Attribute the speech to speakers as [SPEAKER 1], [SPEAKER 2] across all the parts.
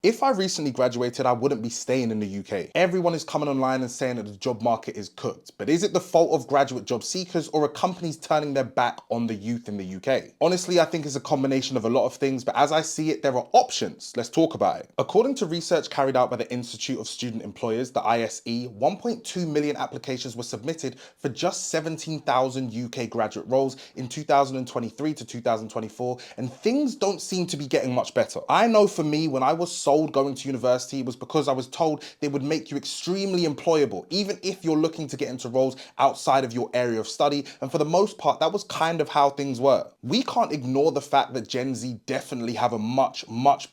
[SPEAKER 1] If I recently graduated, I wouldn't be staying in the UK. Everyone is coming online and saying that the job market is cooked. But is it the fault of graduate job seekers, or are companies turning their back on the youth in the UK? Honestly, I think it's a combination of a lot of things, but as I see it, there are options. Let's talk about it. According to research carried out by the Institute of Student Employers, the ISE, 1.2 million applications were submitted for just 17,000 UK graduate roles in 2023 to 2024, and things don't seem to be getting much better. I know for me, when I was sold going to university, was because I was told they would make you extremely employable, even if you're looking to get into roles outside of your area of study. And for the most part, that was kind of how things were. We can't ignore the fact that Gen Z definitely have a much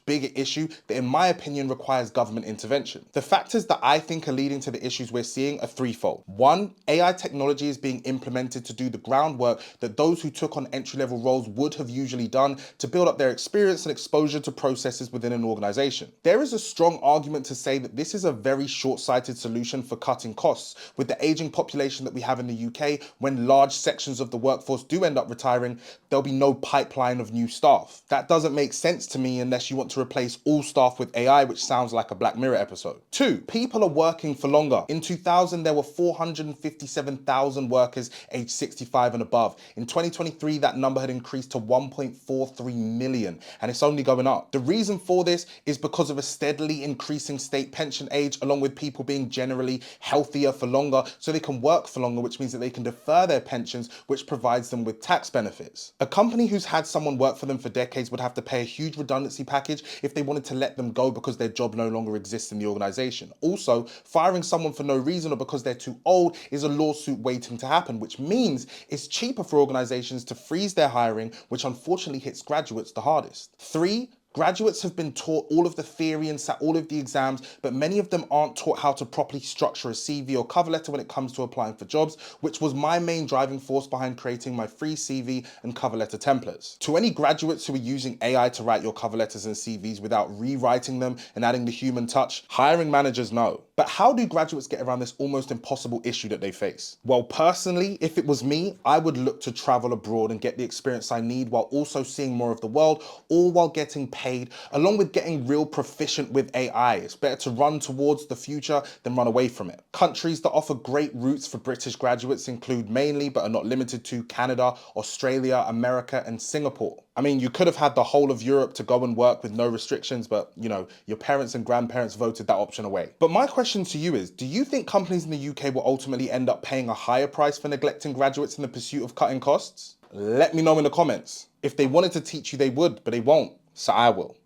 [SPEAKER 1] bigger issue that, in my opinion, requires government intervention. The factors that I think are leading to the issues we're seeing are threefold. One, AI technology is being implemented to do the groundwork that those who took on entry-level roles would have usually done to build up their experience and exposure to processes within an organization. There is a strong argument to say that this is a very short-sighted solution for cutting costs. With the aging population that we have in the UK, when large sections of the workforce do end up retiring, there'll be no pipeline of new staff. That doesn't make sense to me unless you want to replace all staff with AI, which sounds like a Black Mirror episode. Two, people are working for longer. In 2000, there were 457,000 workers aged 65 and above. In 2023, that number had increased to 1.43 million, and it's only going up. The reason for this is because of a steadily increasing state pension age, along with people being generally healthier for longer, so they can work for longer, which means that they can defer their pensions, which provides them with tax benefits. A company who's had someone work for them for decades would have to pay a huge redundancy package if they wanted to let them go because their job no longer exists in the organization. Also, firing someone for no reason or because they're too old is a lawsuit waiting to happen, which means it's cheaper for organizations to freeze their hiring, which unfortunately hits graduates the hardest. Three, graduates have been taught all of the theory and sat all of the exams, but many of them aren't taught how to properly structure a CV or cover letter when it comes to applying for jobs, which was my main driving force behind creating my free CV and cover letter templates. To any graduates who are using AI to write your cover letters and CVs without rewriting them and adding the human touch, hiring managers know. But how do graduates get around this almost impossible issue that they face? Well, personally, if it was me, I would look to travel abroad and get the experience I need while also seeing more of the world, all while getting paid, along with getting real proficient with AI. It's better to run towards the future than run away from it. Countries that offer great routes for British graduates include mainly, but are not limited to, Canada, Australia, America, and Singapore. I mean, you could have had the whole of Europe to go and work with no restrictions, but you know, your parents and grandparents voted that option away. But my question to you is, do you think companies in the UK will ultimately end up paying a higher price for neglecting graduates in the pursuit of cutting costs? Let me know in the comments. If they wanted to teach you, they would, but they won't, so I will.